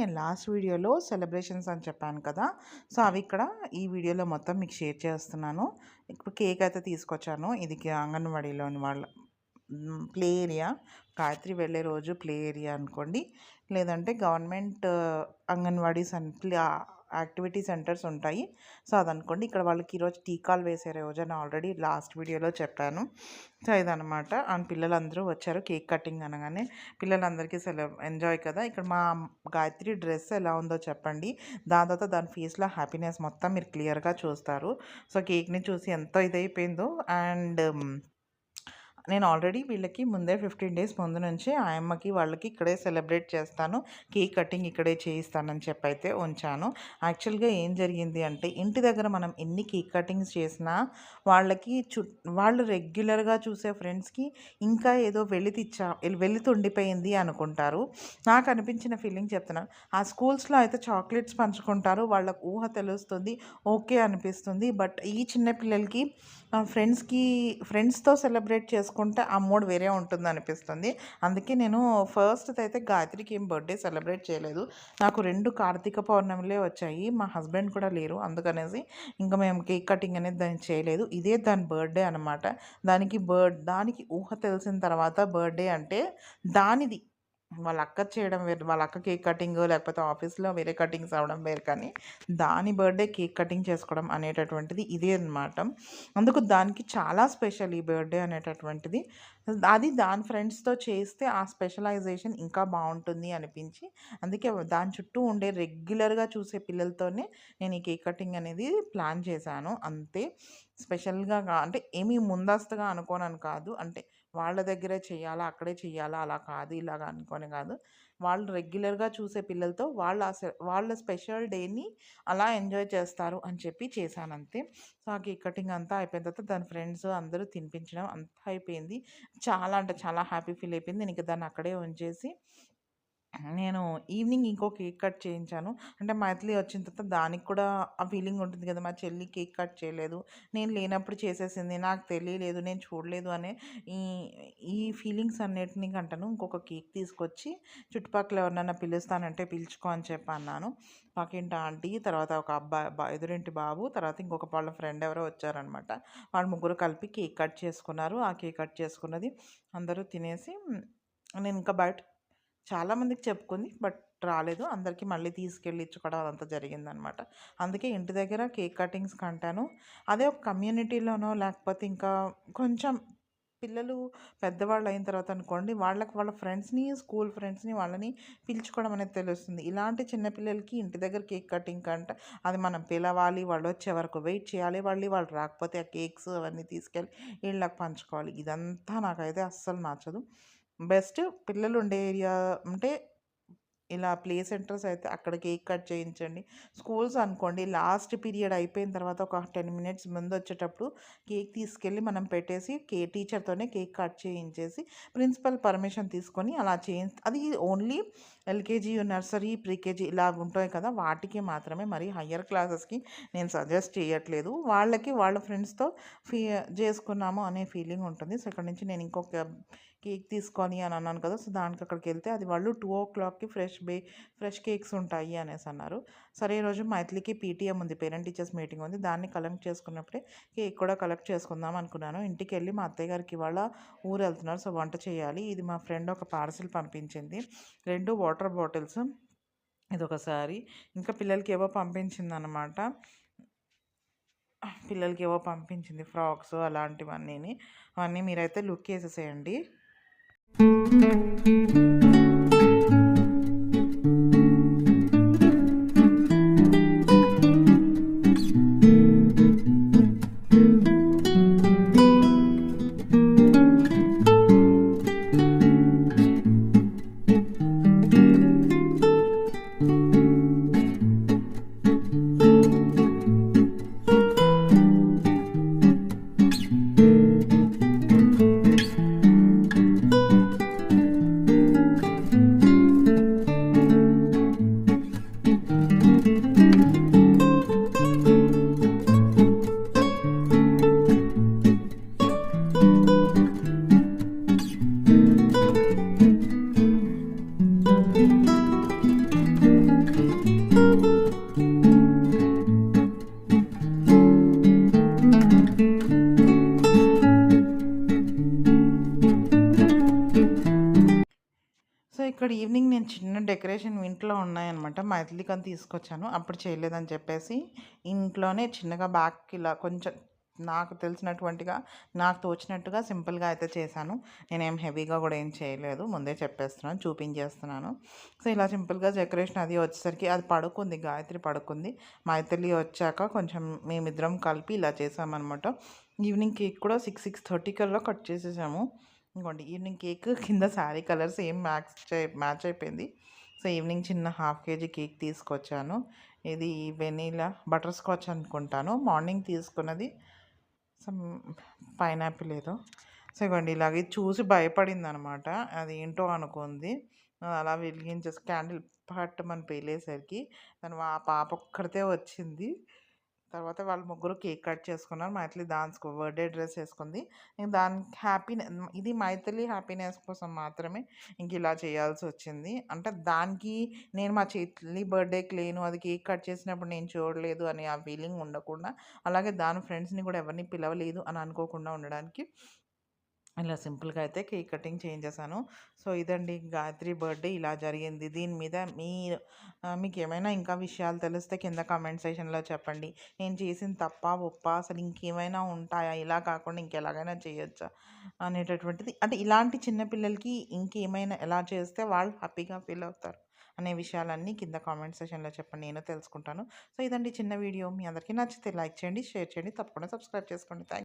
నేను లాస్ట్ వీడియోలో సెలబ్రేషన్స్ అని చెప్పాను కదా! సో, అవి ఇక్కడ ఈ వీడియోలో మొత్తం మీకు షేర్ చేస్తున్నాను. ఇప్పుడు కేక్ అయితే తీసుకొచ్చాను. ఇది అంగన్వాడీలోని వాళ్ళ ప్లే ఏరియా. గాయత్రి వెళ్ళే రోజు ప్లే ఏరియా అనుకోండి. లేదంటే గవర్నమెంట్ అంగన్వాడీస్ యాక్టివిటీ సెంటర్స్ ఉంటాయి. సో, అదనుకోండి. ఇక్కడ వాళ్ళకి ఈరోజు టీకాలు వేసే రోజని ఆల్రెడీ లాస్ట్ వీడియోలో చెప్పాను. సో, ఇదనమాట. అండ్ పిల్లలందరూ వచ్చారు. కేక్ కటింగ్ అనగానే పిల్లలందరికీ ఎంజాయ్ కదా! ఇక్కడ మా గాయత్రి డ్రెస్ ఎలా ఉందో చెప్పండి. దాని తర్వాత దాని ఫేస్‌లో హ్యాపీనెస్ మొత్తం మీరు క్లియర్‌గా చూస్తారు. సో, కేక్‌ని చూసి ఎంత ఇదైపోయిందో. అండ్ నేను ఆల్రెడీ వీళ్ళకి ముందే 15 డేస్ ముందు నుంచి ఆయమ్మకి వాళ్ళకి ఇక్కడే సెలబ్రేట్ చేస్తాను, కేక్ కటింగ్ ఇక్కడే చేయిస్తానని చెప్పైతే ఉంచాను. యాక్చువల్గా ఏం జరిగింది అంటే, ఇంటి దగ్గర మనం ఎన్ని కేక్ కటింగ్స్ చేసినా వాళ్ళకి వాళ్ళు రెగ్యులర్గా చూసే ఫ్రెండ్స్కి ఇంకా ఏదో వెలితుండిపోయింది అనుకుంటారు. నాకు అనిపించిన ఫీలింగ్ చెప్తున్నాను. ఆ స్కూల్స్లో అయితే చాక్లెట్స్ పంచుకుంటారు, వాళ్ళకు ఊహ తెలుస్తుంది, ఓకే అనిపిస్తుంది. బట్ ఈ చిన్న పిల్లలకి ఫ్రెండ్స్తో సెలబ్రేట్ చేసుకుంటే ఆ మూడ్ వేరే ఉంటుంది అనిపిస్తుంది. అందుకే నేను ఫస్ట్ అయితే గాయత్రికి ఏం బర్త్డే సెలబ్రేట్ చేయలేదు. నాకు 2 కార్తీక పౌర్ణమిలే వచ్చాయి. మా హస్బెండ్ కూడా లేరు. అందుకనేసి ఇంకా మేము కేక్ కటింగ్ అనేది దానికి చేయలేదు. ఇదే దాని బర్త్డే అనమాట. దానికి ఊహ తెలిసిన తర్వాత బర్త్డే అంటే దానిది. వాళ్ళ అక్క చేయడం వేరు. వాళ్ళ అక్క కేక్ కటింగ్ లేకపోతే ఆఫీస్‌లో వేరే కటింగ్స్ అవ్వడం వేరు. కానీ దాని బర్త్డే కేక్ కటింగ్ చేసుకోవడం అనేటటువంటిది ఇదే అనమాట. అందుకు దానికి చాలా స్పెషల్ ఈ బర్త్డే అనేటటువంటిది. అది దాని ఫ్రెండ్స్‌తో చేస్తే ఆ స్పెషలైజేషన్ ఇంకా బావుంటుంది అనిపించి, అందుకే దాని చుట్టూ ఉండే రెగ్యులర్‌గా చూసే పిల్లలతోనే నేను ఈ కేక్ కటింగ్ అనేది ప్లాన్ చేశాను. అంతే. స్పెషల్‌గా అంటే ఏమీ ముందస్తుగా అనుకోనని కాదు. అంటే వాళ్ళ దగ్గరే చేయాలా, అక్కడే చేయాలా అలా కాదు, ఇలాగ అనుకోని కాదు. వాళ్ళు రెగ్యులర్‌గా చూసే పిల్లలతో వాళ్ళ స్పెషల్ డేని అలా ఎంజాయ్ చేస్తారు అని చెప్పి చేశానంతే. సో, ఆ కేక్ కటింగ్ అంతా అయిపోయిన తర్వాత దాని ఫ్రెండ్స్ అందరూ తినిపించడం అంతా అయిపోయింది. చాలా అంటే చాలా హ్యాపీ ఫీల్ అయిపోయింది. నేను ఇంక దాన్ని అక్కడే ఉంచేసి నేను ఈవినింగ్ ఇంకో కేక్ కట్ చేయించాను. అంటే మైథిలి వచ్చిన తర్వాత దానికి కూడా ఆ ఫీలింగ్ ఉంటుంది కదా! మా చెల్లి కేక్ కట్ చేయలేదు, నేను లేనప్పుడు చేసేసింది, నాకు తెలియలేదు, నేను చూడలేదు అనే ఈ ఈ ఫీలింగ్స్ అన్నిటిని కంటను ఇంకొక కేక్ తీసుకొచ్చి చుట్టుపక్కల ఎవరినైనా పిలుస్తానంటే పిలుచుకో అని చెప్పి అన్నాను. పక్కింటి ఆంటీ, తర్వాత ఒక ఎదురింటి బాబు, తర్వాత ఇంకొక వాళ్ళ ఫ్రెండ్ ఎవరో వచ్చారనమాట. వాళ్ళు ముగ్గురు కలిపి కేక్ కట్ చేసుకున్నారు. ఆ కేక్ కట్ చేసుకున్నది అందరూ తినేసి నేను ఇంకా చాలామందికి చెప్పుకుంది. బట్ రాలేదు. అందరికీ మళ్ళీ తీసుకెళ్ళి ఇచ్చుకోవడం అదంతా జరిగిందనమాట. అందుకే ఇంటి దగ్గర కేక్ కటింగ్స్ కంటాను. అదే ఒక కమ్యూనిటీలోనో లేకపోతే ఇంకా కొంచెం పిల్లలు పెద్దవాళ్ళు అయిన తర్వాత అనుకోండి, వాళ్ళ ఫ్రెండ్స్‌ని, స్కూల్ ఫ్రెండ్స్‌ని వాళ్ళని పిలుచుకోవడం అనేది తెలుస్తుంది. ఇలాంటి చిన్న పిల్లలకి ఇంటి దగ్గర కేక్ కటింగ్ కంటే అది మనం పిలవాలి, వాళ్ళు వచ్చే వరకు వెయిట్ చేయాలి. వాళ్ళు రాకపోతే ఆ కేక్స్ అవన్నీ తీసుకెళ్ళి వీళ్ళకి పంచుకోవాలి. ఇదంతా నాకైతే అస్సలు నచ్చదు. బెస్ట్ పిల్లలు ఉండే ఏరియా అంటే ఇలా ప్లే సెంటర్స్ అయితే అక్కడ కేక్ కట్ చేయించండి. స్కూల్స్ అనుకోండి, లాస్ట్ పీరియడ్ అయిపోయిన తర్వాత ఒక 10 మినిట్స్ ముందు వచ్చేటప్పుడు కేక్ తీసుకెళ్ళి మనం పెట్టేసి టీచర్తోనే కేక్ కట్ చేయించేసి ప్రిన్సిపల్ పర్మిషన్ తీసుకొని అలా అది ఓన్లీ ఎల్‌కేజీ, నర్సరీ, ప్రీకేజీ ఇలా ఉంటాయి కదా! వాటికి మాత్రమే. మరి హయ్యర్ క్లాసెస్‌కి నేను సజెస్ట్ చేయట్లేదు. వాళ్ళకి వాళ్ళ ఫ్రెండ్స్‌తో చేసుకున్నాము అనే ఫీలింగ్ ఉంటుంది. సో, ఇక్కడ నుంచి నేను ఇంకొక కేక్ తీసుకొని అని అన్నాను కదా! సో, దానికి అక్కడికెళ్తే అది వాళ్ళు 2:00కి ఫ్రెష్ కేక్స్ ఉంటాయి అనేసి అన్నారు. సరే, ఈరోజు మైథిలికి పీటీఎం ఉంది, పేరెంట్ టీచర్స్ మీటింగ్ ఉంది. దాన్ని కలెక్ట్ చేసుకున్నప్పుడే కేక్ కూడా కలెక్ట్ చేసుకుందాం అనుకున్నాను. ఇంటికెళ్ళి మా అత్తయ్య గారికి ఇవాళ ఊరెళ్తున్నారు. సో, వంట చేయాలి. ఇది మా ఫ్రెండ్ ఒక పార్సిల్ పంపించింది. 2 వాటర్ బాటిల్స్, ఇదొకసారి. ఇంకా పిల్లలకేవో పంపించింది ఫ్రాక్స్ అలాంటివన్నీని. అవన్నీ మీరైతే లుక్ వేసేసేయండి. నేను చిన్న డెకరేషన్ ఇంట్లో ఉన్నాయన్నమాట. మైథిలికని తీసుకొచ్చాను. అప్పుడు చేయలేదని చెప్పేసి ఇంట్లోనే చిన్నగా బ్యాక్‌కి ఇలా కొంచెం నాకు తెలిసినటువంటిగా, నాకు తోచినట్టుగా సింపుల్‌గా అయితే చేశాను. నేనేం హెవీగా గూడా ఏం చేయలేదు. ముందే చెప్పేస్తున్నాను, చూపించేస్తున్నాను. సో, ఇలా సింపుల్‌గా డెకరేషన్ అది వచ్చేసరికి అది పడుకుంది. గాయత్రి పడుకుంది. మైథిలి వచ్చాక కొంచెం మేమిద్దరం కలిపి ఇలా చేశామనమాట. ఈవినింగ్ కేక్ కూడా 6:30 కల్లా కట్ చేసేసాము. ఇంకోండి ఈవినింగ్ కేక్ కింద శారీ కలర్ సేమ్ మ్యాచ్ అయిపోయింది. సో, ఈవినింగ్ చిన్న హాఫ్ కేజీ కేక్ తీసుకొచ్చాను. ఇది వెనీలా బటర్ స్కాచ్ అనుకుంటాను. మార్నింగ్ తీసుకున్నది సమ్ పైనాపిల్ ఏదో. సో, ఇగోండి ఇలాగ ఇది చూసి భయపడిందనమాట. అదేంటో అనుకుంది. అలా వెలిగించేసి క్యాండిల్ పట్టుమని పేలేసరికి ఆ పాప ఒక్కడితే వచ్చింది. తర్వాత వాళ్ళు ముగ్గురు కేక్ కట్ చేసుకున్నారు. మైథిలి దానికి బర్త్‌డే డ్రెస్ ఏసుకుంది. ఇంక దానికి ఇది మైథిలి హ్యాపీనెస్ కోసం మాత్రమే ఇంకిలా చేయాల్సొచ్చింది. అంటే దానికి నేను మా చెల్లి బర్త్‌డేకి లేను, అది కేక్ కట్ చేసినప్పుడు నేను చూడలేదు అని ఆ ఫీలింగ్ ఉండకుండా, అలాగే దాని ఫ్రెండ్స్‌ని కూడా ఎవరిని పిలవలేదు అని అనుకోకుండా ఉండడానికి ఇలా సింపుల్‌గా అయితే కేక్ కటింగ్ చేయించేసాను. సో, ఇదండి గాయత్రి బర్త్‌డే ఇలా జరిగింది. దీని మీద మీకేమైనా ఇంకా విషయాలు తెలిస్తే కింద కామెంట్ సెక్షన్‌లో చెప్పండి. నేను చేసింది తప్పా? ఒప్పా? అసలు ఇంకేమైనా ఉంటాయా? ఇలా కాకుండా ఇంకెలాగైనా చేయొచ్చా? అనేటటువంటిది అంటే ఇలాంటి చిన్న పిల్లలకి ఇంకేమైనా ఎలా చేస్తే వాళ్ళు హ్యాపీగా ఫీల్ అవుతారు అనే విషయాలన్నీ కింద కామెంట్ సెక్షన్‌లో చెప్పండి. నేను తెలుసుకుంటాను. సో, ఇదండి చిన్న వీడియో. మీ అందరికీ నచ్చితే లైక్ చేయండి, షేర్ చేయండి. తప్పకుండా సబ్స్క్రైబ్ చేసుకోండి.